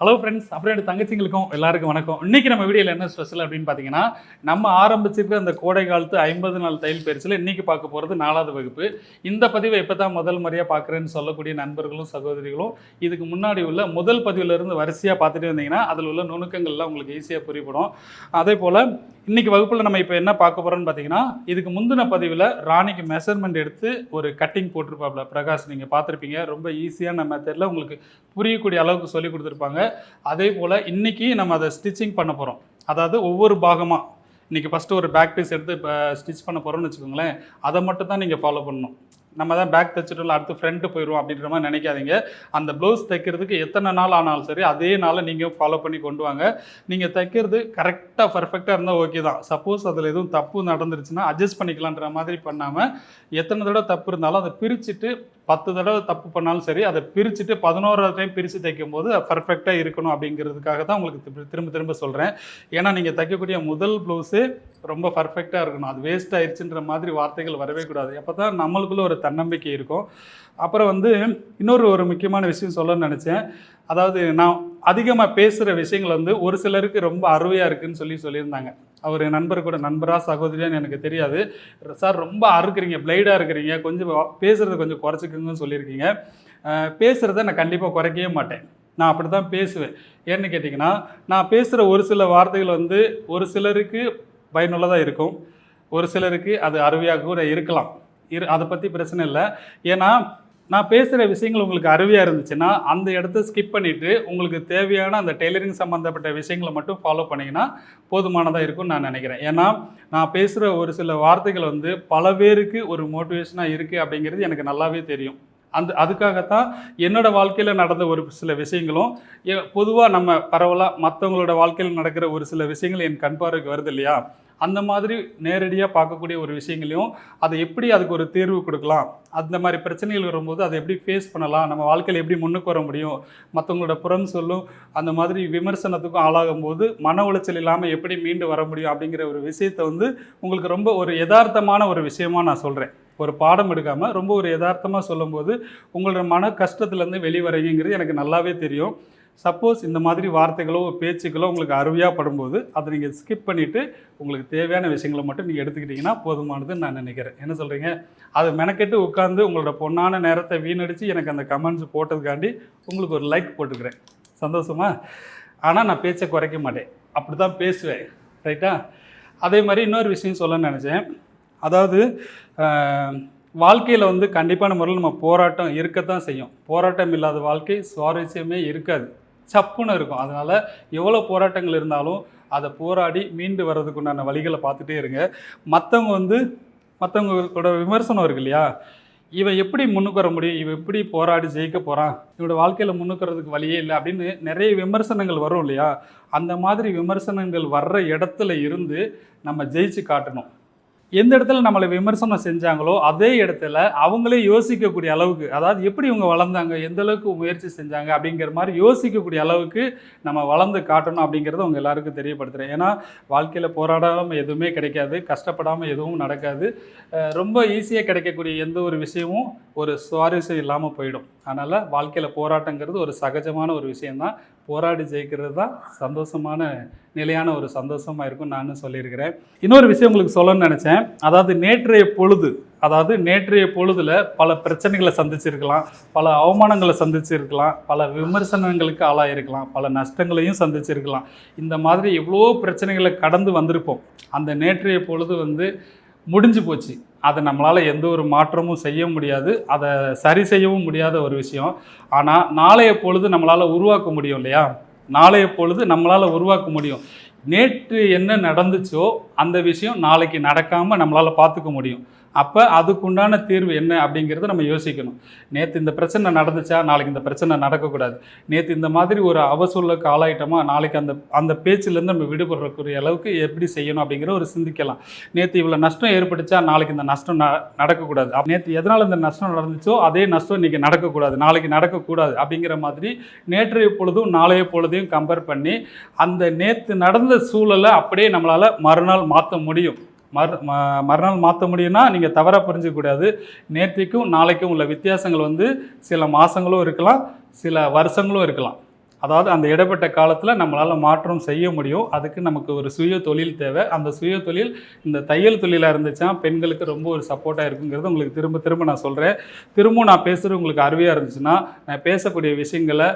Hello friends, அப்புறம் என் தங்கச்சிங்களுக்கும் எல்லாருக்கும் வணக்கம். இன்றைக்கி நம்ம வீடியோவில் என்ன ஸ்பெஷல் அப்படின்னு பார்த்தீங்கன்னா, நம்ம ஆரம்பிச்சிருக்க அந்த கோடை காலத்து 50 நாள் தையல் பயிற்சியில் இன்றைக்கி பார்க்க போகிறது 4வது வகுப்பு. இந்த பதிவை எப்போ தான் முதல் முறையாக பார்க்குறேன்னு சொல்லக்கூடிய நண்பர்களும் சகோதரிகளும் இதுக்கு முன்னாடி உள்ள முதல் பதிவிலிருந்து வரிசையாக பார்த்துட்டு வந்தீங்கன்னா அதில் உள்ள நுணுக்கங்கள்லாம் உங்களுக்கு ஈஸியாக புரியப்படும். அதே போல் இன்றைக்கி வகுப்பில் நம்ம இப்போ என்ன பார்க்க போகிறோன்னு பார்த்தீங்கன்னா, இதுக்கு முந்தின பதிவில் ராணிக்கு மெஷர்மெண்ட் எடுத்து ஒரு கட்டிங் போட்டிருப்பாப்ல பிரகாஷ், நீங்கள் பார்த்துருப்பீங்க. ரொம்ப ஈஸியான மெத்தடில் உங்களுக்கு புரியக்கூடிய அளவுக்கு சொல்லி கொடுத்துருப்பாங்க. அதே போல் இன்றைக்கி நம்ம அதை ஸ்டிச்சிங் பண்ண போகிறோம். அதாவது ஒவ்வொரு பாகமாக இன்றைக்கி ஃபஸ்ட்டு ஒரு பேக் பீஸ் எடுத்து இப்போ ஸ்டிச் பண்ண போகிறோம்னு வச்சுக்கோங்களேன். அதை மட்டும் தான் நீங்கள் ஃபாலோ பண்ணணும். நம்ம தான் பேக் தைச்சிட்டோம்ல, அடுத்து ஃப்ரண்ட்டு போயிடுவோம் அப்படின்ற மாதிரி நினைக்காதீங்க. அந்த ப்ளவுஸ் தைக்கிறதுக்கு எத்தனை நாள் ஆனாலும் சரி அதே நாளை நீங்கள் ஃபாலோ பண்ணி கொண்டு வாங்க. நீங்கள் தைக்கிறது கரெக்டாக பர்ஃபெக்டாக இருந்தால் ஓகே தான். சப்போஸ் அதில் எதுவும் தப்பு நடந்துருச்சுன்னா அட்ஜஸ்ட் பண்ணிக்கலான்ற மாதிரி பண்ணாமல், எத்தனை தடவை தப்பு இருந்தாலும் அதை பிரிச்சுட்டு 10 தடவை தப்பு பண்ணாலும் சரி அதை பிரிச்சுட்டு 11வது டைம் பிரித்து தைக்கும் போது பர்ஃபெக்டாக இருக்கணும் அப்படிங்கிறதுக்காக தான் உங்களுக்கு திரும்ப திரும்ப சொல்கிறேன். ஏன்னா நீங்கள் தைக்கக்கூடிய முதல் ப்ளவுஸு ரொம்ப பர்ஃபெக்டாக இருக்கணும். அது வேஸ்ட் ஆயிடுச்சுன்ற மாதிரி வார்த்தைகள் வரவே கூடாது. அப்போ தான் நம்மளுக்குள்ள ஒரு தன்னம்பிக்கை இருக்கும். அப்புறம் இன்னொரு முக்கியமான விஷயம் சொல்லணும்னு நினச்சேன். அதாவது நான் அதிகமாக பேசுகிற விஷயங்கள் ஒரு சிலருக்கு ரொம்ப அருவையாக இருக்குதுன்னு சொல்லியிருந்தாங்க. அவர் நண்பர் கூட, நண்பராக சகோதரியான்னு எனக்கு தெரியாது. சார் ரொம்ப அறுக்கிறீங்க, பிளைடாக இருக்கிறீங்க, கொஞ்சம் பேசுகிறத கொஞ்சம் குறைச்சிக்கோங்கன்னு சொல்லியிருக்கீங்க. பேசுகிறத நான் கண்டிப்பாக குறைக்கவே மாட்டேன். நான் அப்படி தான் பேசுவேன். ஏன்னு கேட்டிங்கன்னா, நான் பேசுகிற ஒரு சில வார்த்தைகள் ஒரு சிலருக்கு பயனுள்ளதாக இருக்கும், ஒரு சிலருக்கு அது அருவியாக கூட இருக்கலாம். அதை பற்றி பிரச்சனை இல்லை. ஏன்னா நான் பேசுகிற விஷயங்கள் உங்களுக்கு அருவியாக இருந்துச்சுன்னா அந்த இடத்த ஸ்கிப் பண்ணிவிட்டு உங்களுக்கு தேவையான அந்த டெய்லரிங் சம்மந்தப்பட்ட விஷயங்களை மட்டும் ஃபாலோ பண்ணிங்கன்னா போதுமானதாக இருக்கும்னு நான் நினைக்கிறேன். ஏன்னா நான் பேசுகிற ஒரு சில வார்த்தைகள் பல பேருக்கு ஒரு மோட்டிவேஷனாக இருக்குது அப்படிங்கிறது எனக்கு நல்லாவே தெரியும். அதுக்காகத்தான் என்னோடய வாழ்க்கையில் நடந்த ஒரு சில விஷயங்களும் பொதுவாக நம்ம பரவலாக மற்றவங்களோட வாழ்க்கையில் நடக்கிற ஒரு சில விஷயங்கள் என் கண் பார்வைக்கு வருது இல்லையா, அந்த மாதிரி நேரடியாக பார்க்கக்கூடிய ஒரு விஷயங்களையும் அதை எப்படி அதுக்கு ஒரு தீர்வு கொடுக்கலாம், அந்த மாதிரி பிரச்சனைகள் வரும்போது அதை எப்படி ஃபேஸ் பண்ணலாம், நம்ம வாழ்க்கையில் எப்படி முன்னுக்கு வர முடியும், மற்றவங்களோட புறம் சொல்லும் அந்த மாதிரி விமர்சனத்துக்கும் ஆளாகும் போது மன உளைச்சல் இல்லாமல் எப்படி மீண்டு வர முடியும் அப்படிங்கிற ஒரு விஷயத்தை உங்களுக்கு ரொம்ப ஒரு யதார்த்தமான ஒரு விஷயமாக நான் சொல்கிறேன். ஒரு பாடம் எடுக்காமல் ரொம்ப ஒரு யதார்த்தமாக சொல்லும்போது உங்களோட மன கஷ்டத்துலேருந்து வெளிவரீங்கிறது எனக்கு நல்லாவே தெரியும். சப்போஸ் இந்த மாதிரி வார்த்தைகளோ பேச்சுக்களோ உங்களுக்கு அருவியாக படும்போது அதை நீங்கள் ஸ்கிப் பண்ணிவிட்டு உங்களுக்கு தேவையான விஷயங்களை மட்டும் நீங்கள் எடுத்துக்கிட்டிங்கன்னா போதுமானதுன்னு நான் நினைக்கிறேன். என்ன சொல்கிறீங்க? அதை மெனக்கெட்டு உட்காந்து உங்களோட பொண்ணான நேரத்தை வீணடித்து எனக்கு அந்த கமெண்ட்ஸ் போட்டதுக்காண்டி உங்களுக்கு ஒரு லைக் போட்டுக்கிறேன். சந்தோஷமா? ஆனால் நான் பேச்சை குறைக்க மாட்டேன், அப்படி தான் பேசுவேன். ரைட்டா? அதே மாதிரி இன்னொரு விஷயம் சொல்லணும்னு நினச்சேன். அதாவது வாழ்க்கையில் கண்டிப்பான முறையில் நம்ம போராட்டம் இருக்கத்தான் செய்யும். போராட்டம் இல்லாத வாழ்க்கை சுவாரஸ்யமே இருக்காது, சப்புன்னு இருக்கும். அதனால் எவ்வளோ போராட்டங்கள் இருந்தாலும் அதை போராடி மீண்டு வர்றதுக்குண்டான வழிகளை பார்த்துட்டே இருங்க. மற்றவங்களோட விமர்சனம் இருக்கு இல்லையா, இவன் எப்படி முன்னுக்கு வர முடியும், இவன் எப்படி போராடி ஜெயிக்க போகிறான், இவனோட வாழ்க்கையில் முன்னுக்கிறதுக்கு வழியே இல்லை அப்படின்னு நிறைய விமர்சனங்கள் வரும் இல்லையா. அந்த மாதிரி விமர்சனங்கள் வர்ற இடத்துல இருந்து நம்ம ஜெயிச்சு காட்டணும். எந்த இடத்துல நம்மளை விமர்சனம் செஞ்சாங்களோ அதே இடத்துல அவங்களே யோசிக்கக்கூடிய அளவுக்கு, அதாவது எப்படி இவங்க வளர்ந்தாங்க, எந்த அளவுக்கு முயற்சி செஞ்சாங்க அப்படிங்கிற மாதிரி யோசிக்கக்கூடிய அளவுக்கு நம்ம வளர்ந்து காட்டணும் அப்படிங்கிறத அவங்க எல்லாருக்கும் தெரியப்படுத்துகிறேன். ஏன்னா வாழ்க்கையில் போராடாமல் எதுவுமே கிடைக்காது, கஷ்டப்படாமல் எதுவும் நடக்காது. ரொம்ப ஈஸியாக கிடைக்கக்கூடிய எந்த ஒரு விஷயமும் ஒரு சுவாரஸ்யம் இல்லாமல் போயிடும். அதனால் வாழ்க்கையில் போராட்டங்கிறது ஒரு சகஜமான ஒரு விஷயந்தான். போராடி ஜெயிக்கிறது தான் சந்தோஷமான நிலையான ஒரு சந்தோஷமாக இருக்கும் நான் சொல்லியிருக்கிறேன். இன்னொரு விஷயம் உங்களுக்கு சொல்லணும்னு நினச்சேன். அதாவது நேற்றைய பொழுதில் பல பிரச்சனைகளை சந்திச்சிருக்கலாம், பல அவமானங்களை சந்திச்சிருக்கலாம், பல விமர்சனங்களுக்கு ஆளாயிருக்கலாம், பல நஷ்டங்களையும் சந்திச்சிருக்கலாம். இந்த மாதிரி எவ்வளோ பிரச்சனைகளை கடந்து வந்திருப்போம். அந்த நேற்றைய பொழுது முடிஞ்சு போச்சு. அதை நம்மளால் எந்த ஒரு மாற்றமும் செய்ய முடியாது, அதை சரி செய்யவும் முடியாத ஒரு விஷயம். ஆனால் நாளைய பொழுது நம்மளால் உருவாக்க முடியும் இல்லையா, நாளைய பொழுது நம்மளால் உருவாக்க முடியும். நேற்று என்ன நடந்துச்சோ அந்த விஷயம் நாளைக்கு நடக்காமல் நம்மளால் பார்த்துக்க முடியும். அப்போ அதுக்குண்டான தீர்வு என்ன அப்படிங்கிறத நம்ம யோசிக்கணும். நேற்று இந்த பிரச்சனை நடந்துச்சா, நாளைக்கு இந்த பிரச்சனை நடக்கக்கூடாது. நேற்று இந்த மாதிரி ஒரு அவசூலுக்கு ஆளாயிட்டோமா, நாளைக்கு அந்த பேச்சிலேருந்து நம்ம விடுபடுறக்கூடிய அளவுக்கு எப்படி செய்யணும் அப்படிங்கிற ஒரு சிந்திக்கலாம். நேற்று இவ்வளோ நஷ்டம் ஏற்பட்டுச்சா, நாளைக்கு இந்த நஷ்டம் நடக்கக்கூடாது. நேற்று எதனால் இந்த நஷ்டம் நடந்துச்சோ அதே நஷ்டம் இன்றைக்கி நடக்கக்கூடாது, நாளைக்கு நடக்கக்கூடாது அப்படிங்கிற மாதிரி நேற்றைய பொழுதும் நாளைய பொழுதையும் கம்பேர் பண்ணி அந்த நேற்று நடந்த சூழலை அப்படியே நம்மளால் மறுநாள் மாற்ற முடியும். மறுநாள் மாற்ற முடியும்னா நீங்கள் தவறாக புரிஞ்சிக்கக்கூடாது. நேற்றுக்கும் நாளைக்கும் உள்ள வித்தியாசங்கள் சில மாதங்களும் இருக்கலாம், சில வருஷங்களும் இருக்கலாம். அதாவது அந்த இடைப்பட்ட காலத்தில் நம்மளால் மாற்றம் செய்ய முடியும். அதுக்கு நமக்கு ஒரு சுய தொழில் தேவை. அந்த சுய தொழில் இந்த தையல் தொழிலாக இருந்துச்சுன்னா பெண்களுக்கு ரொம்ப ஒரு சப்போர்ட்டாக இருக்குங்கிறது உங்களுக்கு திரும்ப திரும்ப நான் சொல்கிறேன். திரும்பவும் நான் பேசுகிறது உங்களுக்கு அருமையாக இருந்துச்சுன்னா, நான் பேசக்கூடிய விஷயங்களை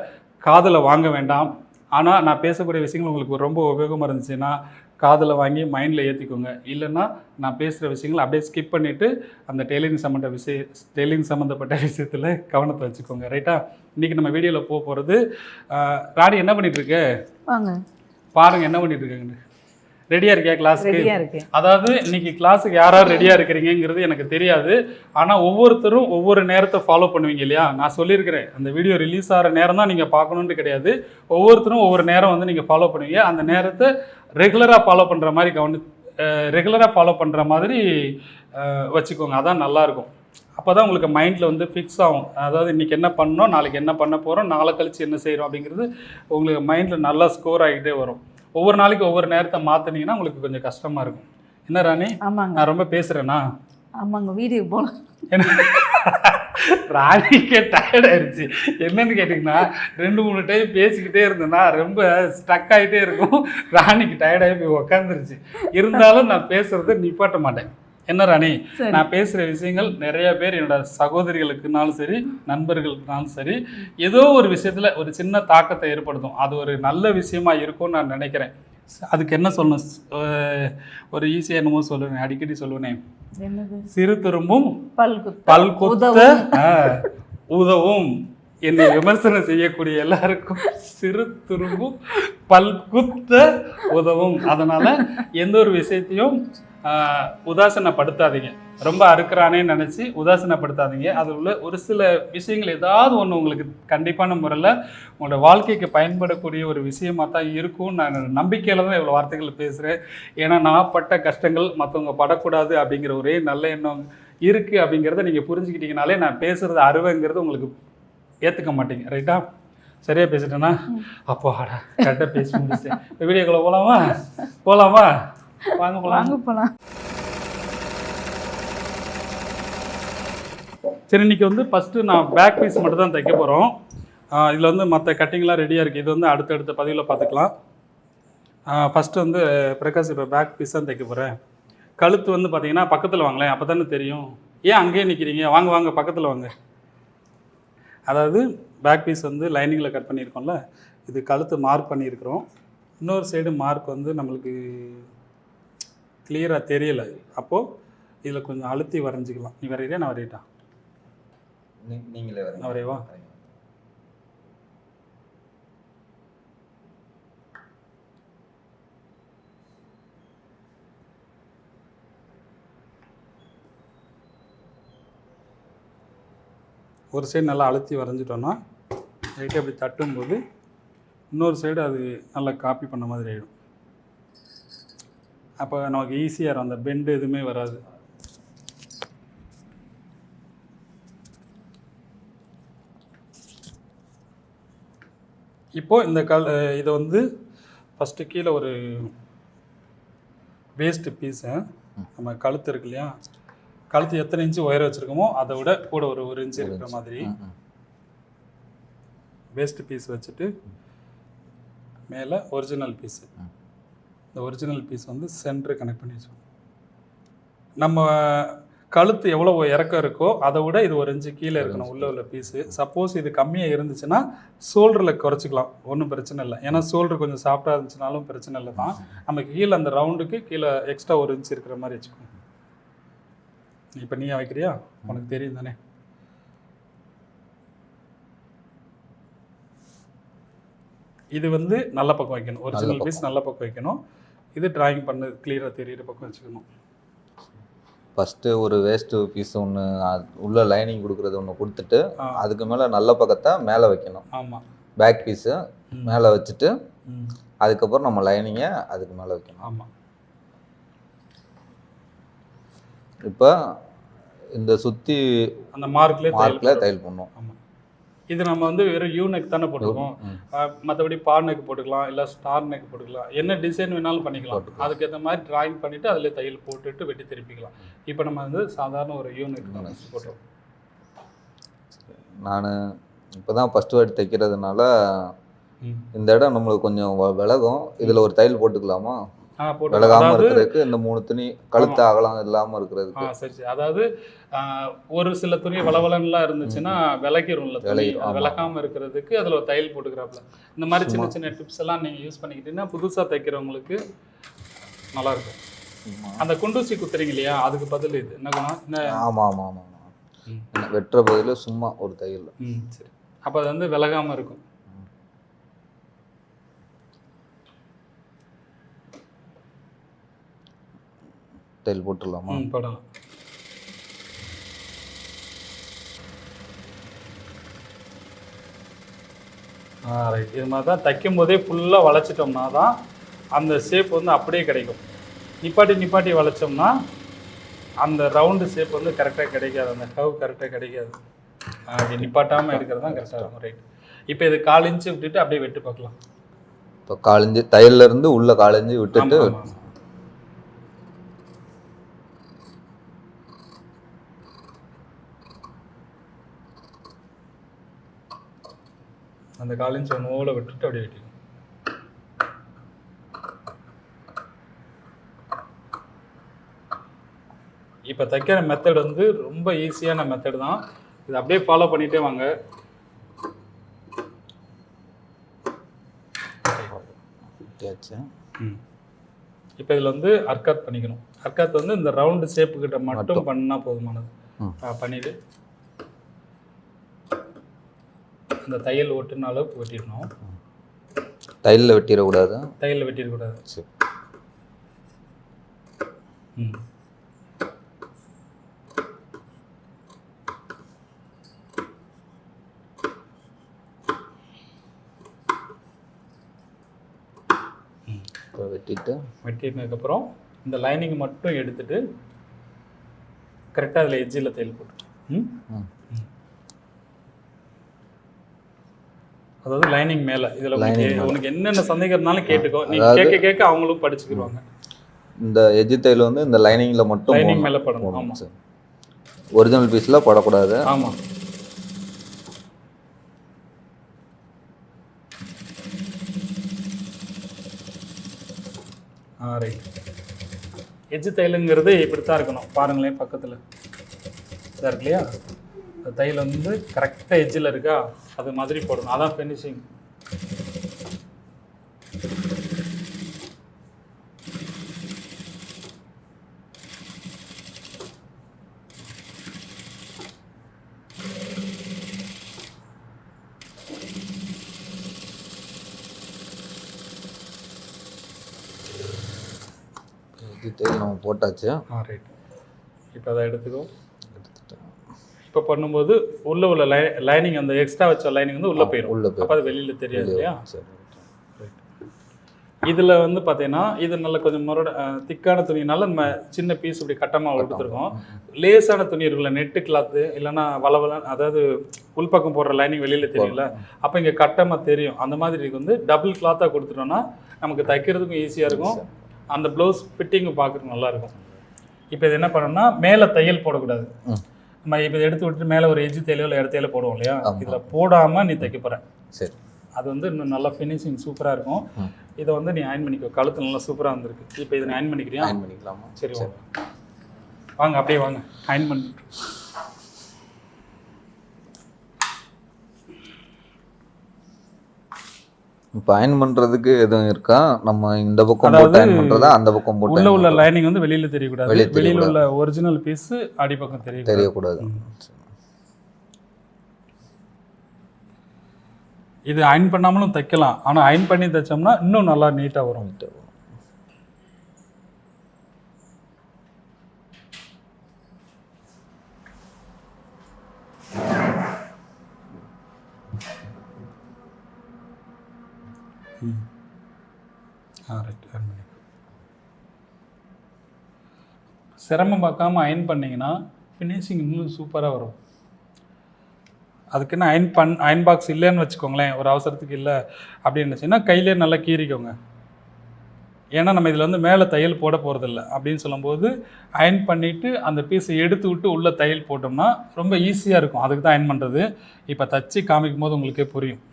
காதில் வாங்க வேண்டாம். ஆனால் நான் பேசக்கூடிய விஷயங்கள் உங்களுக்கு ரொம்ப உபயோகமாக இருந்துச்சுன்னா காதில் வாங்கி மைண்டில் ஏற்றிக்கோங்க. இல்லைன்னா நான் பேசுகிற விஷயங்களை அப்படியே ஸ்கிப் பண்ணிவிட்டு அந்த டெய்லரிங் சம்மந்தப்பட்ட விஷயத்தில் கவனத்தை வச்சுக்கோங்க. ரைட்டா? இன்றைக்கி நம்ம வீடியோவில் போகிறது ராணி என்ன பண்ணிகிட்ருக்க? வாங்க பாருங்கள் என்ன பண்ணிகிட்ருக்காங்க. ரெடியாக இருக்கியா கிளாஸுக்கு? ரெடியாக இருக்கேன். அதாவது இன்றைக்கி கிளாஸுக்கு யார் ரெடியாக இருக்கிறீங்கிறது எனக்கு தெரியாது. ஆனால் ஒவ்வொருத்தரும் ஒவ்வொரு நேரத்தை ஃபாலோ பண்ணுவீங்க இல்லையா? நான் சொல்லியிருக்கிறேன், அந்த வீடியோ ரிலீஸ் ஆகிற நேரம் தான் நீங்கள் பார்க்கணுன்ட்டு கிடையாது. ஒவ்வொருத்தரும் ஒவ்வொரு நேரம் வந்து நீங்கள் ஃபாலோ பண்ணுவீங்க. அந்த நேரத்தை ரெகுலராக ஃபாலோ பண்ணுற மாதிரி ரெகுலராக வச்சுக்கோங்க. அதான் நல்லாயிருக்கும். அப்போ தான் உங்களுக்கு மைண்டில் வந்து ஃபிக்ஸ் ஆகும். அதாவது இன்றைக்கி என்ன பண்ணோம், நாளைக்கு என்ன பண்ண போகிறோம், நாளை கழிச்சு என்ன செய்கிறோம் அப்படிங்கிறது உங்களுக்கு மைண்டில் நல்லா ஸ்கோர் ஆகிட்டே வரும். ஒவ்வொரு நாளைக்கு ஒவ்வொரு நேரத்தை மாற்றினீங்கன்னா உங்களுக்கு கொஞ்சம் கஷ்டமாக இருக்கும். என்ன ராணி? ஆமாங்க. நான் ரொம்ப பேசுகிறேன்னா? ஆமாங்க, வீடியோ போகலாம். ராணிக்கே டயர்ட் ஆயிடுச்சு. என்னன்னு கேட்டிங்கன்னா 2-3 டைம் பேசிக்கிட்டே இருந்தேன்னா ரொம்ப ஸ்டக் ஆகிட்டே இருக்கும். ராணிக்கு டயர்டாகி போய் உக்காந்துருச்சு. இருந்தாலும் நான் பேசுகிறத நிப்பாட்ட மாட்டேன். என்ன ராணி, நான் பேசுகிற விஷயங்கள் நிறைய பேர் என்னோட சகோதரிகளுக்குனாலும் சரி, நண்பர்களுக்குனாலும் சரி, ஏதோ ஒரு விஷயத்தில் ஒரு சின்ன தாக்கத்தை ஏற்படுத்தும். அது ஒரு நல்ல விஷயமா இருக்கும்னு நான் நினைக்கிறேன். அதுக்கு என்ன சொல்லணும்? ஒரு ஈஸியாக என்னமோ சொல்லுவேன், அடிக்கடி சொல்லுவேனே, சிறு திரும்பும் பல்குத்த உதவும். என்னை விமர்சனம் செய்யக்கூடிய எல்லாருக்கும் சிறு துரும்பும் பல்குத்த உதவும். அதனால் எந்த ஒரு விஷயத்தையும் உதாசீனப்படுத்தாதீங்க. ரொம்ப அறுக்கிறானே நினச்சி உதாசீனப்படுத்தாதீங்க. அதில் உள்ள ஒரு சில விஷயங்கள் ஏதாவது ஒன்று உங்களுக்கு கண்டிப்பான முறையில் உங்களோட வாழ்க்கைக்கு பயன்படக்கூடிய ஒரு விஷயமாக தான் இருக்கும்னு நான் நம்பிக்கையில் தான் இவ்வளோ வார்த்தைகள் பேசுகிறேன். ஏன்னா நான் பட்ட கஷ்டங்கள் மற்றவங்க படக்கூடாது அப்படிங்கிற ஒரே நல்ல எண்ணம் இருக்குது. அப்படிங்கிறத நீங்கள் புரிஞ்சுக்கிட்டீங்கனாலே நான் பேசுகிறது அருவைங்கிறது உங்களுக்கு ஏற்றுக்க மாட்டீங்க. ரைட்டா? சரியாக பேசிட்டேன்னா? அப்போ கரெக்டாக பேசி முடிச்சிட்டேன். இப்போ வீடியோக்குள்ளே போகலாமா? வாங்க போகலாம். சரி, இன்றைக்கி வந்து ஃபஸ்ட்டு நான் பேக் பீஸ் மட்டும் தான் தைக்க போகிறோம். இதில் வந்து மற்ற கட்டிங்லாம் ரெடியாக இருக்குது. இது வந்து அடுத்தடுத்த பதிவில் பார்த்துக்கலாம். ஃபஸ்ட்டு வந்து பிரகாஷ் இப்போ பேக் பீஸ் தான் தைக்க போகிறேன். கழுத்து வந்து பார்த்தீங்கன்னா பக்கத்தில் வாங்களேன், அப்போ தானே தெரியும். ஏன் அங்கேயே நிற்கிறீங்க? வாங்க பக்கத்தில் வாங்க. அதாவது பேக் பீஸ் வந்து லைனிங்கில் கட் பண்ணியிருக்கோம்ல, இது கழுத்து மார்க் பண்ணியிருக்கிறோம். இன்னொரு சைடு மார்க் வந்து நம்மளுக்கு கிளியராக தெரியலை. அப்போது இதில் கொஞ்சம் அழுத்தி வரைஞ்சிக்கலாம். நீ வரையிறியா நான் வரையிட்டா? நீங்களே நான் வரைவா? ஒரு சைடு நல்லா அழுத்தி வரைஞ்சிட்டோன்னா லைட்டாக அப்படி தட்டும்போது இன்னொரு சைடு அது நல்லா காப்பி பண்ண மாதிரி ஆகிடும். அப்போ நமக்கு ஈஸியாக இருக்கும், அந்த பெண்டு எதுவுமே வராது. இப்போது இந்த இதை வந்து ஃபஸ்ட்டு கீழே ஒரு வேஸ்ட்டு பீஸை நம்ம கழுத்து இருக்கு இல்லையா, கழுத்து எத்தனை இன்ச்சு உயரம் வச்சுருக்கோமோ அதை விட கூட ஒரு இன்ச்சு இருக்கிற மாதிரி வேஸ்ட்டு பீஸ் வச்சுட்டு மேலே ஒரிஜினல் பீஸு, இந்த ஒரிஜினல் பீஸ் வந்து சென்டரு கனெக்ட் பண்ணி வச்சுக்கோங்க. நம்ம கழுத்து எவ்வளோ இறக்கம் இருக்கோ அதை விட இது ஒரு இன்ச்சு கீழே இருக்கணும் உள்ள பீஸு. சப்போஸ் இது கம்மியாக இருந்துச்சுன்னா ஷோல்டரில் குறைச்சிக்கலாம், ஒன்றும் பிரச்சனை இல்லை. ஏன்னா ஷோல்டர் கொஞ்சம் சாஃப்டாக இருந்துச்சுனாலும் பிரச்சனை இல்லை தான். நமக்கு கீழே அந்த ரவுண்டுக்கு கீழே எக்ஸ்ட்ரா ஒரு இன்ச்சு இருக்கிற மாதிரி வச்சுக்கோங்க. இப்போ நீயா வைக்கிறியா? உனக்கு தெரியும் தானே. இது வந்து நல்ல பக்கம் வைக்கணும், ஒரிஜினல் பீஸ் நல்ல பக்கம் வைக்கணும். இது டிராயிங் பண்ண கிளியராக தெரியிற பக்கம் வச்சுக்கணும். ஃபஸ்ட்டு ஒரு வேஸ்ட்டு பீஸ் ஒன்று உள்ள லைனிங் கொடுக்குறது ஒன்று கொடுத்துட்டு அதுக்கு மேலே நல்ல பக்கத்தை மேலே வைக்கணும். ஆமாம், பேக் பீஸு மேலே வச்சுட்டு அதுக்கப்புறம் நம்ம லைனிங்கை அதுக்கு மேலே வைக்கணும். ஆமாம். இப்போ இந்த சுற்றி அந்த மார்க்கில் தையல் பண்ணும். ஆமாம். இது நம்ம வந்து வெறும் யூ நெக் தானே போட்டுருக்கோம். மற்றபடி பார் நெக் போட்டுக்கலாம், இல்லை ஸ்டார் நெக் போட்டுக்கலாம், என்ன டிசைன் வேணாலும் பண்ணிக்கலாம். அதுக்கேற்ற மாதிரி டிராயிங் பண்ணிவிட்டு அதில் தையல் போட்டுட்டு வெட்டி திருப்பிக்கலாம். இப்போ நம்ம வந்து சாதாரண ஒரு யூ நெக் தான் போட்டோம். நான் இப்போ தான் ஃபஸ்ட்டு வாட்டி தைக்கிறதுனால இந்த இடம் நம்மளுக்கு கொஞ்சம் விலகும். இதில் ஒரு தையல் போட்டுக்கலாமா? போட்டு விலகாம இருக்கிறதுக்கு இந்த 3 துணி கழுத்து அகலம் இல்லாமல் இருக்கிறதுக்கு. சரி சரி. அதாவது ஒரு சில துணி வளவலன்லாம் இருந்துச்சுன்னா விலகிரும்ல, துணி விலகாமல் இருக்கிறதுக்கு அதில் ஒரு தையல் போட்டுக்கிறாப்புல. இந்த மாதிரி சின்ன சின்ன டிப்ஸ் எல்லாம் நீங்கள் யூஸ் பண்ணிக்கிட்டீங்கன்னா புதுசாக தைக்கிறவங்களுக்கு நல்லாயிருக்கும். அந்த குண்டூசி குத்துறீங்க இல்லையா, அதுக்கு பதில் இது என்ன குணம்? ஆமாம் ஆமாம் ஆமாம் ஆமாம். வெட்டுற பதில் சும்மா ஒரு தையல். சரி. அப்போ அது வந்து விலகாமல் இருக்கும். தையல் போட்டுடலாமா? போடலாம். ரைட். இது மாதிரி தான் தைக்கும் போதே ஃபுல்லாக வளைச்சிட்டோம்னா தான் அந்த ஷேப் வந்து அப்படியே கிடைக்கும். நிப்பாட்டி வளைச்சோம்னா அந்த ரவுண்டு ஷேப் வந்து கரெக்டாக கிடைக்காது, அந்த கர்வ் கரெக்டாக கிடைக்காது. அப்படி நிப்பாட்டாமல் இருக்கிறது தான் கரெக்டாக இருக்கும். ரைட். இப்போ இது 1/4 இன்ச்சு விட்டுட்டு அப்படியே வெட்டு பார்க்கலாம். இப்போ 1/4 இன்ச்சு தையல்ல இருந்து உள்ள 1/4 இன்ச்சு விட்டுட்டு அந்த 1/4 இன்ச்சு நூலை விட்டுட்டு அப்படியே வெட்டிடும். இப்போ தைக்கிற மெத்தட் வந்து ரொம்ப ஈஸியான மெத்தட் தான். இது அப்படியே ஃபாலோ பண்ணிகிட்டே வாங்க. இப்போ இதில் வந்து அர்க்காத் பண்ணிக்கணும். அர்க்காத் வந்து இந்த ரவுண்டு ஷேப்புக்கிட்ட மட்டும் பண்ணால் போதுமானது. பண்ணிவிட்டு இந்த தையல் ஒட்டுன அளவுக்கு வெட்டிடணும். தையலில் வெட்டிடக்கூடாது. தையலில் வெட்டிடக்கூடாது. சரி. வெட்டினதுக்கப்புறம் இந்த லைனிங் மட்டும் எடுத்துட்டு கரெக்டாக அதில் எட்ஜில் தையல் போட்டு, அதாவது லைனிங் மேலே. இதில் உனக்கு என்னென்ன சந்தேகம் இருந்தாலும் கேட்டுக்கோ. நீங்கள் கேட்க அவங்களும் படிச்சுக்கிடுவாங்க. இந்த எட்ஜ் தையல் வந்து இந்த லைனிங்கில் மட்டும், லைனிங் மேலே படணும். ஆமாம் சார். ஒரிஜினல் பீஸில் படக்கூடாது. ஆமாம். ரைட். எட்ஜ் தையலுங்கிறது இப்படித்தான் இருக்கணும். பாருங்களேன், பக்கத்தில் இதாக இருக்கு இல்லையா, அந்த தையல் வந்து கரெக்டாக எட்ஜில் இருக்கா, அது மாதிரி போடணும். அதான் ஃபினிஷிங். தையல் நம்ம போட்டாச்சு. ரைட். இப்போ அதை எடுத்துக்கோ. இப்போ பண்ணும்போது உள்ள லைனிங், அந்த எக்ஸ்ட்ரா வச்ச லைனிங் வந்து உள்ளே போயிடும். அப்போ அது வெளியில் தெரியாது இல்லையா. இதில் வந்து பார்த்தீங்கன்னா இது நல்ல கொஞ்சம் திக்கான துணினால நம்ம சின்ன பீஸ் இப்படி கட்டமாக கொடுத்துருக்கோம். லேசான துணி இருக்குல்ல, நெட்டு கிளாத்து இல்லைன்னா வளவலன், அதாவது உள்பக்கம் போடுற லைனிங் வெளியில் தெரியல, அப்போ இங்கே கட்டமாக தெரியும். அந்த மாதிரி வந்து டபுள் கிளாத்தாக கொடுத்துட்டோம்னா நமக்கு தைக்கிறதுக்கும் ஈஸியாக இருக்கும். அந்த ப்ளவுஸ் ஃபிட்டிங்கு பார்க்குறதுக்கு நல்லாயிருக்கும். இப்போ இது என்ன பண்ணணும்னா மேலே தையல் போடக்கூடாது. நம்ம இப்போ இதை எடுத்து விட்டு மேலே ஒரு எஜ்ஜு தையலோ இல்லை இடத்தையில போடுவோம் இல்லையா, இதில் போடாமல் நீ தைக்க போகிறேன். சரி. அது வந்து இன்னும் நல்லா ஃபினிஷிங் சூப்பராக இருக்கும். இதை வந்து நீ அயன் பண்ணிக்கோ. கழுத்து நல்லா சூப்பராக வந்துருக்கு. இப்போ இதை நீ அயன் பண்ணிக்கிறியா? அயன் பண்ணிக்கலாமா? சரி வாங்க அப்படியே வாங்க அயன் பண்ணிட்டு. இப்போ அயன் பண்ணுறதுக்கு எதுவும் இருக்கா? நம்ம இந்த பக்கம் போட்டு அயன் பண்ணுறதா, அந்த பக்கம் போட்டு? உள்ள லைனிங் வந்து வெளியில் தெரியக்கூடாது. வெளியில் உள்ள ஒரிஜினல் பீஸு அடிப்பக்கம் தெரியக்கூடாது. இது அயன் பண்ணாமலும் தைக்கலாம். ஆனால் அயன் பண்ணி தைச்சோம்னா இன்னும் நல்லா நீட்டாக வரும். சிரமம் பார்க்காம அயன் பண்ணிங்கன்னா ஃபினிஷிங் இன்னும் சூப்பராக வரும். அதுக்குன்னு அயன் பாக்ஸ் இல்லைன்னு வச்சுக்கோங்களேன், ஒரு அவசரத்துக்கு இல்லை அப்படின்னு இருந்துச்சுன்னா கையிலே நல்லா கீறிக்கோங்க. ஏன்னா நம்ம இதில் வந்து மேலே தையல் போட போகிறதில்ல அப்படின்னு சொல்லும்போது அயன் பண்ணிவிட்டு அந்த பீஸை எடுத்து விட்டு உள்ளே தையல் போட்டோம்னா ரொம்ப ஈஸியாக இருக்கும். அதுக்கு தான் அயன் பண்ணுறது. இப்போ தச்சு காமிக்கும் போது உங்களுக்கே புரியும்.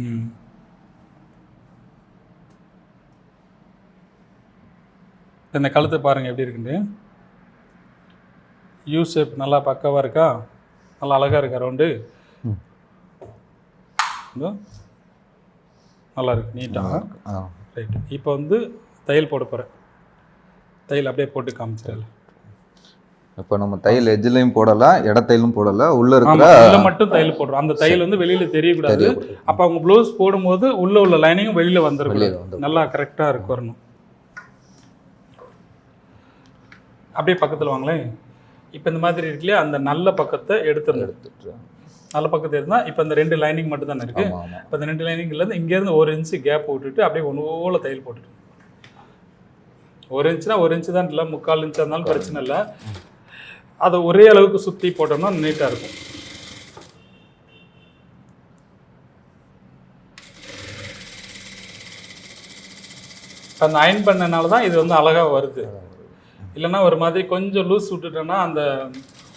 ம். இந்த கழுத்தை பாருங்கள் எப்படி இருக்குன்னு. யூ ஷேப் நல்லா பக்காவாக இருக்கா, நல்லா அழகாக இருக்கா ரவுண்டு. ம். இதோ நல்லா இருக்கு நீட்டாக. ஆ ரைட்டு. இப்போ வந்து தையல் போட போகிறேன். தையல் அப்படியே போட்டு காமிச்சிடல. இப்போ நம்ம தையல் எஜ்ஜிலையும் போடலை, இடத்தையிலும் போடலை, உள்ளே இருக்கிற ஆமாம், உள்ள மட்டும் தையல் போடுறோம். அந்த தையல் வந்து வெளியில் தெரியக்கூடாது. அப்போ அவங்க ப்ளவுஸ் போடும்போது உள்ள லைனிங்கும் வெளியில் வந்துடும். நல்லா கரெக்டாக இருக்கு வரணும். அப்படியே பக்கத்தில் வாங்களேன். இப்போ இந்த மாதிரி இருக்கு இல்லையா, அந்த நல்ல பக்கத்தை எடுத்துட்டு நல்ல பக்கத்தை இருந்தால் இப்போ இந்த 2 லைனிங் மட்டும் தானே இருக்குது. இப்போ இந்த 2 லைனிங்லேருந்து இங்கேருந்து 1 இன்ச்சு கேப் விட்டுட்டு அப்படியே ஒன்று தையல் போட்டுட்டு 1 இன்ச்சுனா 1 இன்ச்சு தான் இல்லை, 3/4 இன்ச்சாக இருந்தாலும் பிரச்சனை இல்லை. அதை ஒரே அளவுக்கு சுற்றி போட்டோம்னா நீட்டாக இருக்கும். அந்த அயன் பண்ணனால தான் இது வந்து அழகாக வருது. இல்லைன்னா ஒரு மாதிரி கொஞ்சம் லூஸ் விட்டுட்டோன்னா அந்த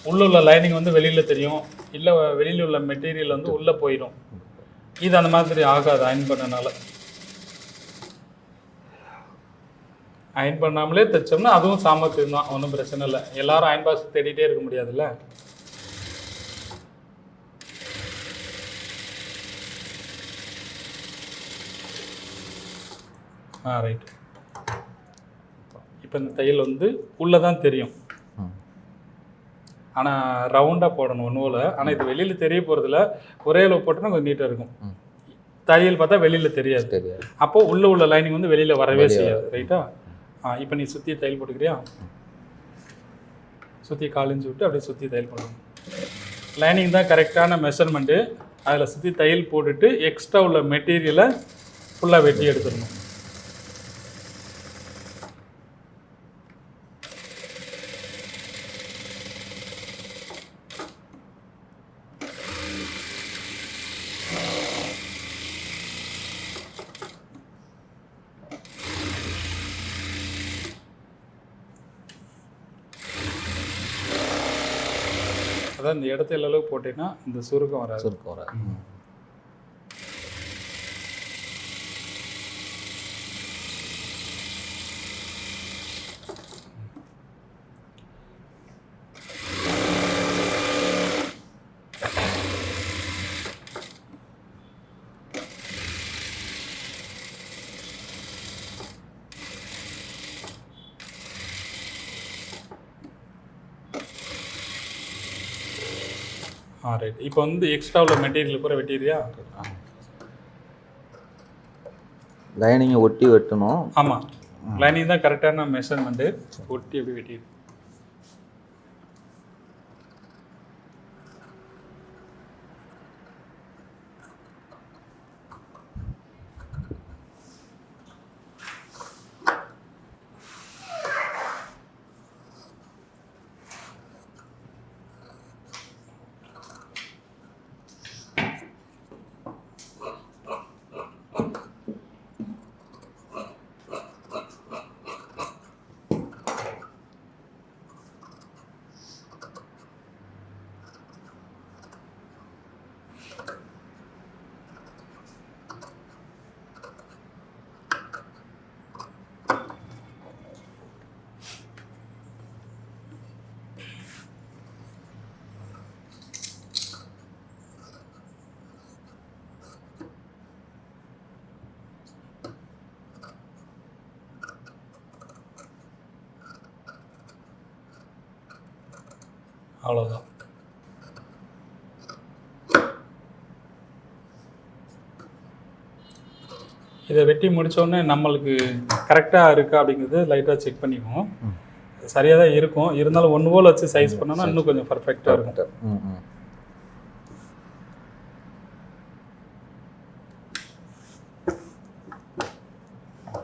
உள்ள லைனிங் வந்து வெளியில் தெரியும், இல்லை வெளியில் உள்ள மெட்டீரியல் வந்து உள்ளே போயிடும். இது அந்த மாதிரி ஆகாது அயன் பண்ணனால. அயன் பண்ணாமலே தைச்சோம்னா அதுவும் சாமர்த்தியம் தான், ஒன்றும் பிரச்சனை இல்லை. எல்லாரும் அயன் பாக்ஸ் தேடிட்டே இருக்க முடியாதுல்ல. ரைட். இப்போ இந்த தையல் வந்து உள்ளே தான் தெரியும், ஆனால் ரவுண்டாக போடணும் ஒன்றுவில். ஆனால் இது வெளியில் தெரிய போகிறதில்ல, ஒரே அளவு போட்டோன்னா கொஞ்சம் நீட்டாக இருக்கும். தையல் பார்த்தா வெளியில் தெரியாது, அப்போது உள்ள லைனிங் வந்து வெளியில் வரவே செய்யாது. ரைட்டா? இப்போ நீ சுற்றி தையல் போட்டுக்கிறியா? சுற்றி 4 இன்ச்சு விட்டு அப்படியே சுற்றி தையல் போடணும். லைனிங் தான் கரெக்டான மெஷர்மெண்ட்டு. அதில் சுற்றி தையல் போட்டுட்டு எக்ஸ்ட்ரா உள்ள மெட்டீரியலை ஃபுல்லாக வெட்டி எடுத்துடணும். அதான் இந்த இடத்துல அளவு போட்டேன்னா இந்த சுருக்கம் வராது. ரைட். இப்போ வந்து எக்ஸ்ட்ரா உள்ள மெட்டீரியல் பூரா வெட்டிடுறியா? லைனிங்கை ஒட்டி வெட்டணும். ஆமாம், லைனிங் தான் கரெக்டான மெஷர்மெண்ட்டு. ஒட்டி எப்படி வெட்டிடு. அவ்வளோதான். இதை வெட்டி முடித்தோடனே நம்மளுக்கு கரெக்டாக இருக்கா அப்படிங்கிறது லைட்டாக செக் பண்ணிக்குவோம். சரியாக தான் இருக்கும், இருந்தாலும் ஒன்று போல் வச்சு சைஸ் பண்ணோன்னா இன்னும் கொஞ்சம் பர்ஃபெக்டாக இருக்கும்.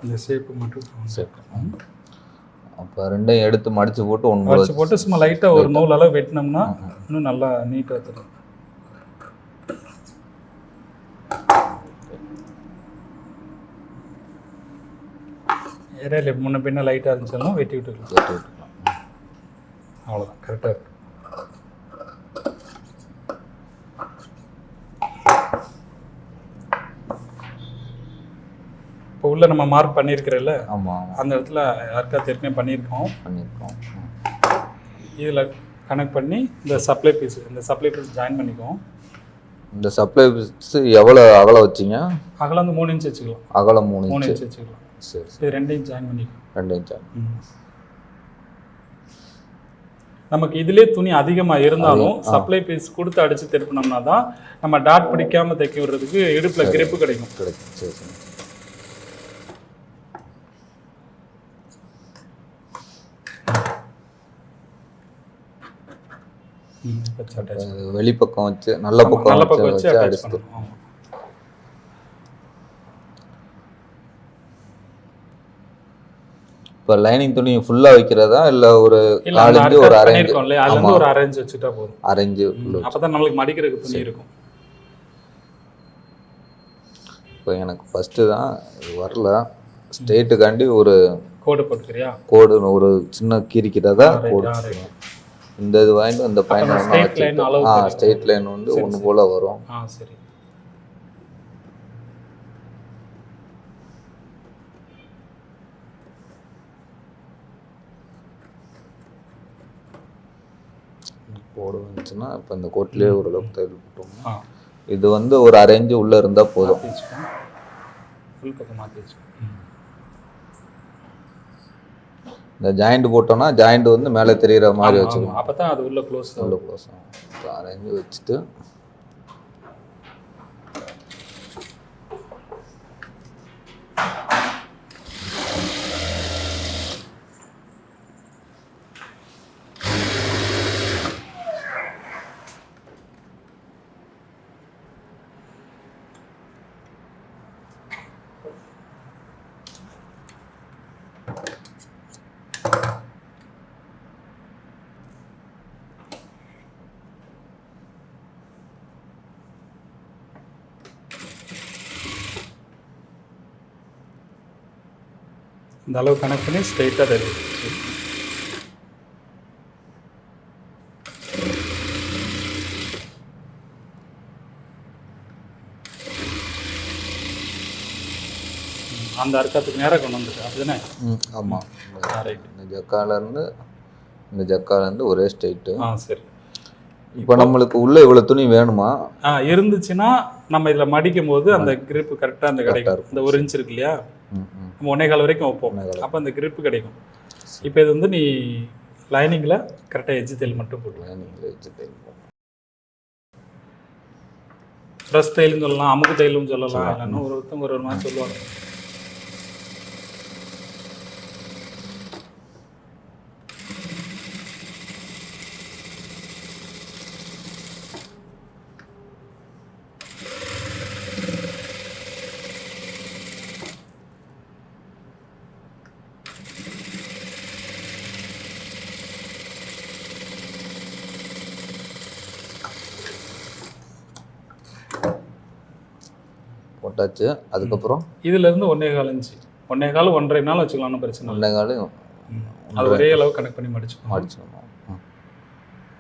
இந்த ஷேப்பு மட்டும் சேர்க்கணும். அப்போ ரெண்டையும் எடுத்து மடித்து போட்டு மடித்து போட்டு சும்மா லைட்டாக ஒரு நூல் அளவு வெட்டினோம்னா இன்னும் நல்லா நீட்டாக தெரியும். இடையில முன்ன பின்ன லைட்டாக இருந்துச்சாலும் வெட்டி விட்டுக்கலாம். அவ்வளோதான், கரெக்டாக இருக்கு. உள்ள நம்ம மார்க் பண்ணியிருக்கிறல்ல ஆமாம் அந்த இடத்துல யாருக்காவது ஏற்கனவே பண்ணியிருக்கோம். இதில் கனெக்ட் பண்ணி இந்த சப்ளை பீஸ் ஜாயின் பண்ணிக்குவோம். இந்த சப்ளை பீஸ் எவ்வளோ அகலம் வச்சிங்க? அகலம் வந்து 3 இன்ச் வச்சுக்கலாம். அகலம் 3 இன்ச் வச்சுக்கலாம். சரி. இது 2 இன்ச் ஜாயின் பண்ணிக்கலாம். 2 இன்ச். நமக்கு இதுலேயே துணி அதிகமாக இருந்தாலும் சப்ளை பீஸ் கொடுத்து அடித்து திருப்பினோம்னா தான் நம்ம டாட் பிடிக்காமல் தைக்க விடுறதுக்கு இடுப்பில் கிரிப்பு கிடைக்கும். சரி சரி. வெளிப்பக்கம் வச்சு நல்ல பக்கம் வச்சு அடிச்சு. இப்போ லைனிங் துணி ஃபுல்லா வைக்கிறதா இல்ல ஒரு 4 இன்ச் ஒரு அரை இன்ச் இருக்கும்ல அதுல இருந்து ஒரு அரை இன்ச் வச்சுட்டா போதும். அரை இன்ச் அப்பதான் நம்மளுக்கு மடிக்கிறதுக்கு துணி இருக்கும். இப்போ எனக்கு ஃபர்ஸ்ட் தான் வரல ஸ்ட்ரெயிட்டுக்காண்டி ஒரு கோடு போட்டுக்கிறியா? கோடு ஒரு சின்ன கீரிக்கிறதா கோடு. இந்த இது வாங்கிட்டு அந்த பாயிண்ட் ஸ்ட்ரெயிட் லைன் வந்து ஒன்று போல வரும். சரி. கோடு வந்துச்சுன்னா இப்போ இந்த கோட்லேயே ஓரளவுக்கு தையல் போட்டோம்னா இது வந்து ஒரு அரை இன்ச் உள்ள இருந்தால் போதும். இந்த ஜாயிண்ட் போட்டோம்னா ஜாயிண்ட் வந்து மேலே தெரிகிற மாதிரி வச்சுக்கணும். அப்போ தான் அது உள்ள க்ளோஸ் ஆகும். அரை இன்ச் வச்சுட்டு இந்த அளவு கனெக்ட் பண்ணி ஸ்ட்ரெயிட்டாக தெரியும். அந்த அர்த்தத்துக்கு நேராக கொண்டு வந்துருக்கு அப்படிதானே? ஆமாம். இந்த ஜக்காலேருந்து ஒரே ஸ்ட்ரெயிட்டு. சரி. இப்போ நம்மளுக்கு உள்ள இவ்வளோ துணி வேணுமா? இருந்துச்சுன்னா நம்ம இதில் மடிக்கும் போது அந்த கிரிப்பு கரெக்டாக அந்த கிடைக்கும். இந்த 1 இன்ச் இருக்கு இல்லையா, நம்ம 1.25 வரைக்கும் வைப்போம். அப்போ அந்த கிரிப்பு கிடைக்கும். இப்போ இது வந்து நீ லைனிங்கில் கரெக்டாக எஜ்ஜு தையல் மட்டும் போட்டு ப்ரெஸ் தையல்னு சொல்லலாம், அமுக்கு தையலும் சொல்லலாம். இல்லைன்னா ஒருத்தவங்க ஒரு மாதிரி சொல்லுவாங்க. போட்டாச்சு. அதுக்கப்புறம் இதுலேருந்து 1.25 இன்ச்சு 1.25 1.5 நாள் வச்சுக்கலாம்னு பிரச்சனை. 1.25 அது ஒரே அளவு கனெக்ட் பண்ணி மடிச்சுக்கணும்.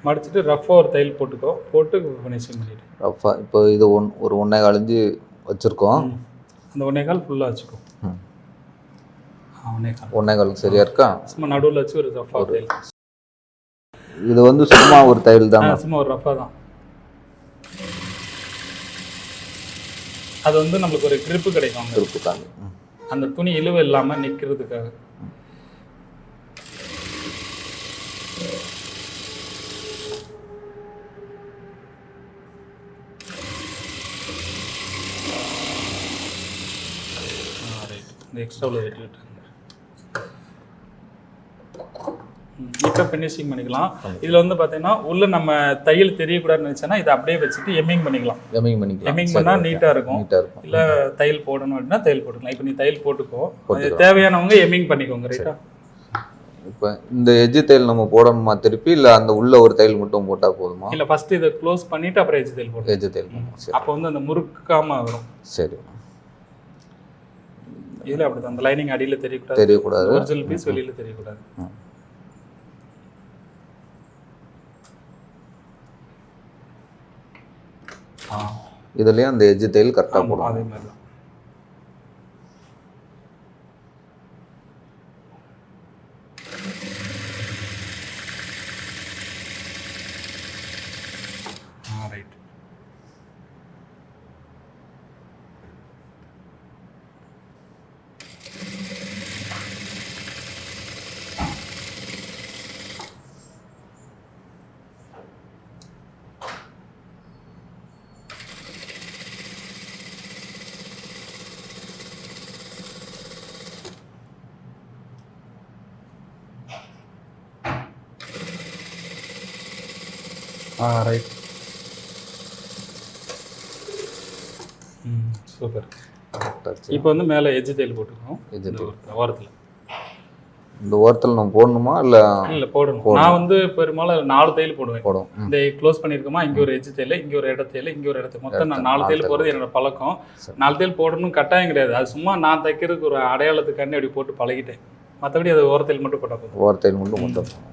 மடிச்சுட்டு ரஃபாக ஒரு தையல் போட்டு ஃபினிஷிங் பண்ணிட்டு ரஃபாக. இப்போ இது ஒரு 1.25 இன்ச்சு வச்சுருக்கோம். அந்த 1.25 ஃபுல்லாக வச்சுக்கோ. 1.25 சரியா இருக்கா? சும்மா நடுவில் வச்சு ஒரு ரஃபாக தையல். இது வந்து சும்மா ஒரு தையல் தான், சும்மா ஒரு ரஃபாக தான். அது வந்து நம்மளுக்கு ஒரு கிரிப்பு கிடைக்கும். அந்த துணி இழுவை இல்லாமல் நிற்கிறதுக்காக. இந்த எக்ஸ்ட்ராவில் வெட்டி விட்டாங்க. இப்போ ஃபினிஷிங் பண்ணிக்கலாம். இதில் வந்து பார்த்தீங்கன்னா உள்ள நம்ம தையல் தெரியக்கூடாதுன்னு நினச்சேன்னா இதை அப்படியே வச்சுட்டு எம்மிங் பண்ணிக்கலாம். எம்மிங் பண்ணால் நீட்டாக இருக்கும். இல்லை தையல் போடணும் அப்படின்னா தையல் போட்டுக்கலாம். இப்போ நீ தையல் போட்டுக்கோ. தேவையானவங்க எம்மிங் பண்ணிக்கோங்க. ரைட்டா? இப்போ இந்த எஜ்ஜு தையல் நம்ம போடணுமா திருப்பி, இல்லை அந்த உள்ள ஒரு தையல் மட்டும் போட்டால் போதுமா? இல்லை, ஃபஸ்ட்டு இதை க்ளோஸ் பண்ணிவிட்டு அப்புறம் எஜ்ஜு தையல் போடும். எஜ்ஜு தையல் அப்போ வந்து அந்த முறுக்காமல் வரும். சரி. இதில் அப்படி தான் அந்த லைனிங் அடியில் தெரியக்கூடாது. ஒரிஜினல் பீஸ் வெளியில் தெரியக்கூடாது. இதுலேயும் அந்த எஜ்ஜு தையல் கரெக்டாக போடும். அதே மாதிரி தான். ரைட். சூப்பர். இப்போ வந்து மேலே எஜ்ஜு தையல் போட்டுருக்கோம் ஓரத்தில். இந்த ஓரத்தில் நம்ம போடணுமா இல்லை? இல்லை போடணும். நான் வந்து பெரும்பாலும் 4 தையல் போடுவேன். இந்த க்ளோஸ் பண்ணியிருக்கோமா, இங்கே ஒரு எஜ்ஜு தையல், இங்கே ஒரு இட தையல், இங்கே ஒரு இடத்துல மொத்தம் நான் 4 தையல் போடுறது என்னோட பழக்கம். 4 தையல் போடணும் கட்டாயம் கிடையாது. அது சும்மா நான் தைக்கிறதுக்கு ஒரு அடையாளத்துக்காண்டி அப்படி போட்டு பழகிட்டேன். மற்றபடி அது ஓரத்தையில் மட்டும் போட்டால் போதும். ஓரத்தையில் மட்டும்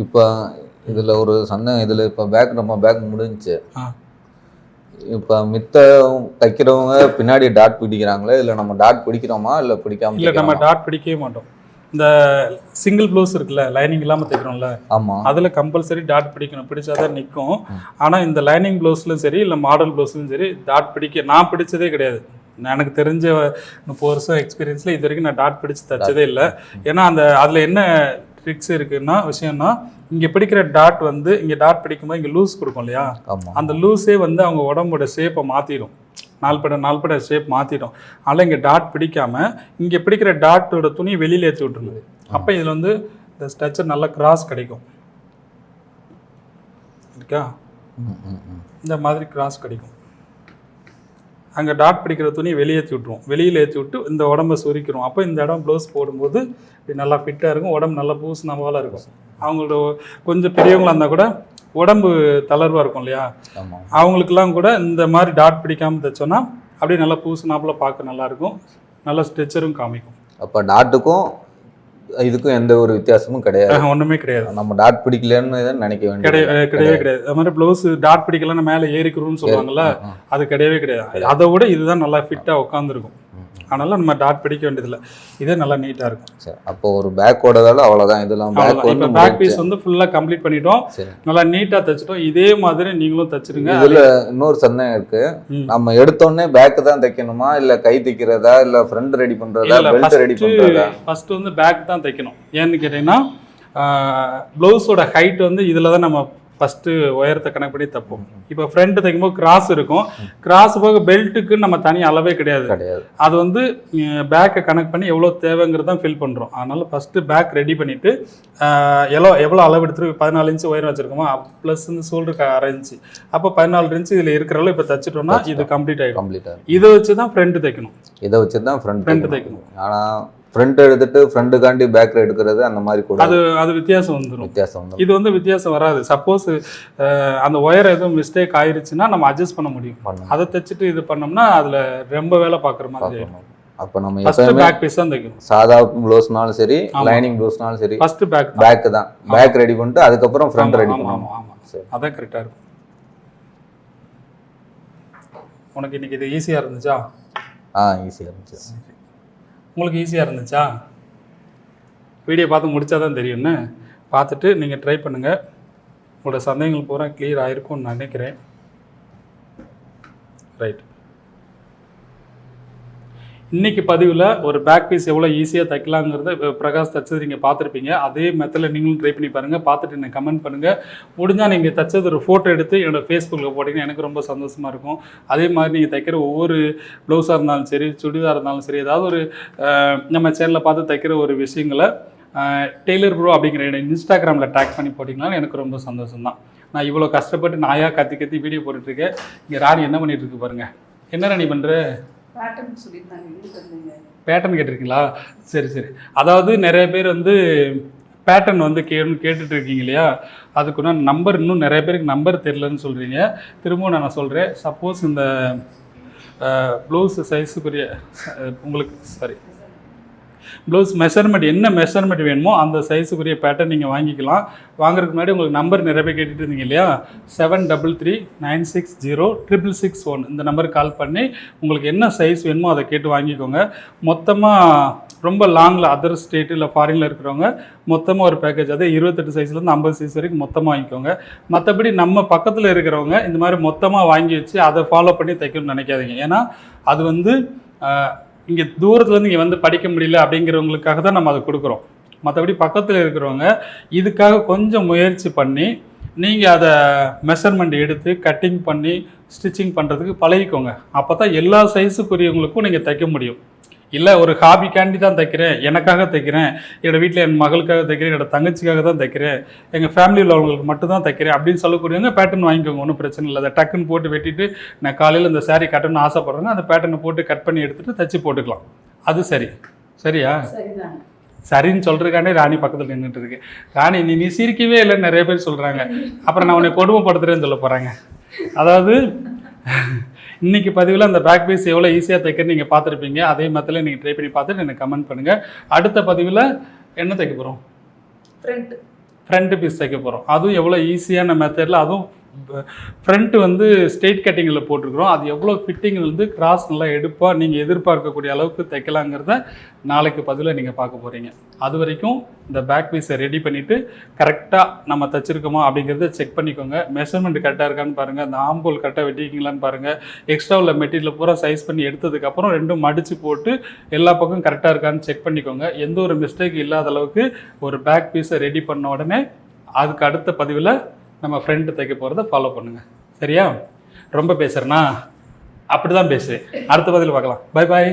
இப்போ இதில் ஒரு சந்தேகம். இதில் இப்போ நம்ம பேக் முடிஞ்சிச்சு. இப்போ மித்த தைக்கிறவங்க பின்னாடி டாட் பிடிக்கிறாங்களே, இல்லை நம்ம டாட் பிடிக்கிறோமா இல்லை பிடிக்காம? இல்லை, நம்ம டாட் பிடிக்கவே மாட்டோம். இந்த சிங்கிள் ப்ளவுஸ் இருக்குல்ல, லைனிங் இல்லாமல் தைக்கிறோம்ல, ஆமாம், அதில் கம்பல்சரி டாட் பிடிக்கணும். பிடிச்சாதான் நிற்கும். ஆனால் இந்த லைனிங் ப்ளவுஸ்லையும் சரி இல்லை மாடல் ப்ளவுஸ்லையும் சரி டாட் பிடிக்க நான் பிடிச்சதே கிடையாது. எனக்கு தெரிஞ்ச 30 வருஷம் எக்ஸ்பீரியன்ஸில் இது வரைக்கும் நான் டாட் பிடிச்சி தைச்சதே இல்லை. ஏன்னா அதில் என்ன ட்ரிக்ஸ் இருக்குன்னா விஷயம்னா, இங்கே பிடிக்கிற டாட் வந்து இங்கே டாட் பிடிக்கும்போது இங்கே லூஸ் கொடுக்கும் இல்லையா, அந்த லூஸே வந்து அவங்க உடம்போட ஷேப்பை மாற்றிடும். நாள்பட ஷேப் மாற்றிடும். அதனால் இங்கே டாட் பிடிக்காமல் இங்கே பிடிக்கிற டாட்டோட துணி வெளியில் ஏற்றி விட்டுருது. அப்போ இதில் வந்து இந்த ஸ்ட்ரக்சர் நல்லா கிராஸ் கிடைக்கும். இருக்கா, இந்த மாதிரி கிராஸ் கிடைக்கும். அங்கே டாட் பிடிக்கிற துணி வெளியேற்றி விட்டுருவோம். வெளியில் ஏற்றி விட்டு இந்த உடம்பை சுரிக்கிறோம். அப்போ இந்த இடம் ப்ளவுஸ் போடும்போது இப்படி நல்லா ஃபிட்டாக இருக்கும். உடம்பு நல்லா பூசினவால இருக்கும். அவங்களோட கொஞ்சம் பெரியவங்களாக இருந்தால் கூட உடம்பு தளர்வாக இருக்கும் இல்லையா, அவங்களுக்கெல்லாம் கூட இந்த மாதிரி டாட் பிடிக்காமல் தைச்சோன்னா அப்படியே நல்லா பூசினாப்புல பார்க்க நல்லாயிருக்கும். நல்லா ஸ்ட்ரெச்சரும் காமிக்கும். அப்போ டாட்டுக்கும் இதுக்கும் எந்த ஒரு வித்தியாசமும் கிடையாது? ஒன்றுமே கிடையாது. நம்ம டாட் பிடிக்கலன்னு நினைக்க கிடையவே கிடையாது. அது மாதிரி ப்ளவுஸ் டாட் பிடிக்கலன்னு மேலே ஏறிக்கிறோம்னு சொல்லுவாங்கல்ல, அது கிடையவே கிடையாது. அதை விட இதுதான் நல்லா ஃபிட்டாக உட்காந்துருக்கும். அதனால நம்ம டாட் பிடிக்க வேண்டியதில்லை. இதே நல்லா நீட்டாக இருக்கும். சரி, அப்போ ஒரு பேக்கோடதால அவ்வளோதான். இதெல்லாம் பேக் பீஸ் வந்து ஃபுல்லாக கம்ப்ளீட் பண்ணிட்டோம். நல்லா நீட்டாக தைச்சிட்டோம். இதே மாதிரி நீங்களும் தைச்சிருங்க. இதில் இன்னொரு சந்தேகம் இருக்கு. நம்ம எடுத்தோடனே பேக்கு தான் தைக்கணுமா, இல்லை கை தைக்கிறதா, இல்லை ஃப்ரண்ட் ரெடி பண்ணுறதா, பெல்ட் ரெடி பண்ணுறதா? ஃபர்ஸ்ட் வந்து பேக் தான் தைக்கணும். ஏன்னு கேட்டீங்கன்னா, ப்ளவுஸோட ஹைட் வந்து இதில் தான் நம்ம ஃபஸ்ட்டு உயரத்தை கணக்கு பண்ணி தைப்போம். இப்போ ஃப்ரண்ட் தைக்கும்போது கிராஸ் இருக்கும். கிராஸ் போக பெல்ட்டுக்கு நம்ம தனி அளவே கிடையாது. அது வந்து பேக்கை கணக்கு பண்ணி எவ்வளோ தேவைங்கிறது தான் ஃபில் பண்ணுறோம். அதனால் ஃபஸ்ட்டு பேக் ரெடி பண்ணிவிட்டு எவ்வளோ அளவு எடுத்துட்டு 14 இன்ச்சு உயரம் வச்சுருக்கோமா, ப்ளஸ் வந்து ஷோல்டருக்கு 1/2 இன்ச்சு, அப்போ 14 இன்ச்சு இதில் இருக்கிறளவு இப்போ தைச்சிட்டோம்னா இது கம்ப்ளீட் ஆகிடும். இதை வச்சு தான் ஃப்ரண்ட் தைக்கணும். இதை வச்சு தான் ஃப்ரண்ட் தைக்கணும். ஆனால் ஃப்ரண்ட் எடுத்துட்டு ஃப்ரண்ட்டுக்காண்டி பேக் எடுக்கிறது அந்த மாதிரி கூட அது வித்தியாசம் வந்துடும். இது வந்து வித்தியாசம் வராது. சப்போஸ் அந்த ஒயர் எதுவும் மிஸ்டேக் ஆயிருச்சுன்னா நம்ம அட்ஜஸ்ட் பண்ண முடியும். அதை தைச்சிட்டு இது பண்ணோம்னா அதில் ரொம்ப வேலை பார்க்குற மாதிரி. அப்போ நம்ம எப்பவுமே பேக் பீஸ் தான் தைக்கணும். சாதா ப்ளவுஸ்னாலும் சரி, லைனிங் ப்ளவுஸ்னாலும் சரி, ஃபர்ஸ்ட் பேக் தான். பேக் ரெடி பண்ணிட்டு அதுக்கப்புறம் ஃப்ரண்ட் ரெடி பண்ணணும். சரி, அதான் கரெக்டாக இருக்கும். உனக்கு இன்னைக்கு இது ஈஸியாக இருந்துச்சா? ஈஸியாக இருந்துச்சு. உங்களுக்கு ஈஸியாக இருந்துச்சா? வீடியோ பார்த்து முடித்தா தான் தெரியும்னு பார்த்துட்டு நீங்கள் ட்ரை பண்ணுங்கள். உங்களோட சந்தேகங்கள் பூரா கிளியர் ஆகிருக்கும்னு நான் நினைக்கிறேன். ரைட், இன்றைக்கி பதிவில் ஒரு பேக் பீஸ் எவ்வளோ ஈஸியாக தைக்கலாங்கிறத பிரகாஷ் தைச்சது நீங்கள் பார்த்துருப்பீங்க. அதே மெத்தடில் நீங்களும் ட்ரை பண்ணி பாருங்கள். பார்த்துட்டு எனக்கு கமெண்ட் பண்ணுங்கள். முடிஞ்சால் நீங்கள் தைச்சது ஒரு ஃபோட்டோ எடுத்து என்னோடய ஃபேஸ்புக்கில் போட்டிங்கன்னா எனக்கு ரொம்ப சந்தோஷமாக இருக்கும். அதே மாதிரி நீங்கள் தைக்கிற ஒவ்வொரு ப்ளவுஸாக இருந்தாலும் சரி, சுடிதார் இருந்தாலும் சரி, ஏதாவது ஒரு நம்ம சேனலில் பார்த்து தைக்கிற ஒரு விஷயங்களை டெய்லர் ப்ரோ அப்படிங்கிற இன்ஸ்டாகிராமில் டேக் பண்ணி போட்டிங்கனாலும் எனக்கு ரொம்ப சந்தோஷம் தான். நான் இவ்வளோ கஷ்டப்பட்டு நாயாக கத்தி வீடியோ போட்டுட்ருக்கேன். இங்கே ராணி என்ன பண்ணிகிட்ருக்கு பாருங்கள். என்ன ராணி பண்ணுற? பேட்டர்ன் கேட்டிருக்கீங்களா? சரி சரி. அதாவது நிறைய பேர் வந்து பேட்டர்ன் வந்து கேட்டுட்டு இருக்கீங்க இல்லையா, அதுக்குன்னா நம்பர் இன்னும் நிறைய பேருக்கு நம்பர் தெரியலன்னு சொல்கிறீங்க. திரும்பவும் நான் சொல்கிறேன். சப்போஸ் இந்த ப்ளவுஸ் சைஸுக்குரிய உங்களுக்கு ப்ளவுஸ் மெஷர்மெண்ட் என்ன மெஷர்மெண்ட் வேணுமோ அந்த சைஸுக்குரிய பேட்டர்ன் நீங்கள் வாங்கிக்கலாம். வாங்குறதுக்கு முன்னாடி உங்களுக்கு நம்பர் நிறைய பேர் கேட்டுட்டு இருந்தீங்க இல்லையா, 7339606661 இந்த நம்பருக்கு கால் பண்ணி உங்களுக்கு என்ன சைஸ் வேணுமோ அதை கேட்டு வாங்கிக்கோங்க. மொத்தமாக ரொம்ப லாங்கில் அதர் ஸ்டேட்டு இல்லை ஃபாரினில் இருக்கிறவங்க மொத்தமாக ஒரு பேக்கேஜ், அதே 28 சைஸ்லேருந்து 50 சைஸ் வரைக்கும் மொத்தமாக வாங்கிக்கோங்க. மற்றபடி நம்ம பக்கத்தில் இருக்கிறவங்க இந்த மாதிரி மொத்தமாக வாங்கி வச்சு அதை ஃபாலோ பண்ணி தைக்கணும்னு நினைக்காதீங்க. ஏன்னா அது வந்து இங்கே தூரத்துலேருந்து இங்கே வந்து படிக்க முடியல அப்படிங்கிறவங்களுக்காக தான் நம்ம அதை கொடுக்குறோம். மற்றபடி பக்கத்தில் இருக்கிறவங்க இதுக்காக கொஞ்சம் முயற்சி பண்ணி நீங்கள் அதை மெஷர்மெண்ட் எடுத்து கட்டிங் பண்ணி ஸ்டிச்சிங் பண்ணுறதுக்கு பழகிக்கோங்க. அப்போ தான் எல்லா சைஸுக்குரியவங்களுக்கும் நீங்கள் தைக்க முடியும். இல்லை ஒரு ஹாபிக்காண்டி தான் தைக்கிறேன், எனக்காக தைக்கிறேன், என்னோடய வீட்டில் என் மகளுக்காக தைக்கிறேன், என்னோடய தங்கச்சிக்காக தான் தைக்கிறேன், எங்கள் ஃபேமிலியில் உள்ளவங்களுக்கு மட்டும் தான் தைக்கிறேன் அப்படின்னு சொல்லக்கூடியவங்க பேட்டர்ன் வாங்கிக்கோங்க, ஒன்றும் பிரச்சனை இல்லை. அதை டக்குன்னு போட்டு வெட்டிட்டு நான் காலையில் இந்த சாரீ கட்டணும்னு ஆசைப்பட்றேங்க, அந்த பேட்டர்னை போட்டு கட் பண்ணி எடுத்துகிட்டு தைச்சி போட்டுக்கலாம். அது சரி. சரியா? சரின்னு சொல்கிறதுக்காண்டே ராணி பக்கத்தில் நின்றுட்டு இருக்கு. ராணி நீ சிரிக்கவே இல்லைன்னு நிறைய பேர் சொல்கிறாங்க. அப்புறம் நான் உன்னை கொடுமைப்படுத்துகிறேன்னு சொல்ல போகிறாங்க. அதாவது இன்னைக்கு பதிவில் அந்த பேக் பீஸ் எவ்வளோ ஈஸியாக தைக்கிறேன்னு நீங்கள் பார்த்துருப்பீங்க. அதே மெத்தடில் நீங்கள் ட்ரை பண்ணி பார்த்துட்டு எனக்கு கமெண்ட் பண்ணுங்கள். அடுத்த பதிவில் என்ன தைக்க போகிறோம்? ஃப்ரண்ட் பீஸ் தைக்க போகிறோம். அதுவும் எவ்வளோ ஈஸியான மெத்தடில், அதுவும் ஃப்ரண்ட்டு வந்து ஸ்ட்ரெயிட் கட்டிங்கில் போட்டிருக்கிறோம். அது எவ்வளோ ஃபிட்டிங் வந்து கிராஸ் நல்லா எடுப்பாக நீங்கள் எதிர்பார்க்கக்கூடிய அளவுக்கு தைக்கலாங்கிறத நாளைக்கு பதிவில் நீங்கள் பார்க்க போகிறீங்க. அது வரைக்கும் இந்த பேக் பீஸை ரெடி பண்ணிவிட்டு கரெக்டாக நம்ம தைச்சிருக்கோமா அப்படிங்கிறத செக் பண்ணிக்கோங்க. மெஷர்மெண்ட் கரெக்டாக இருக்கான்னு பாருங்கள், அந்த ஆம்போல் கரெக்டாக வெட்டிக்கிங்களான்னு பாருங்கள். எக்ஸ்ட்ரா உள்ள மெட்டீரியல் பூரா சைஸ் பண்ணி எடுத்ததுக்கப்புறம் ரெண்டும் மடித்து போட்டு எல்லா பக்கம் கரெக்டாக இருக்கான்னு செக் பண்ணிக்கோங்க. எந்த ஒரு மிஸ்டேக் இல்லாத அளவுக்கு ஒரு பேக் பீஸை ரெடி பண்ண உடனே அதுக்கு அடுத்த பதிவில் நம்ம ஃப்ரெண்டு தைக்க போகிறத ஃபாலோ பண்ணுங்கள். சரியா? ரொம்ப பேசுகிறேன்னா அப்படி தான் பேசுவேன். அடுத்த பதில் பார்க்கலாம். Bye bye.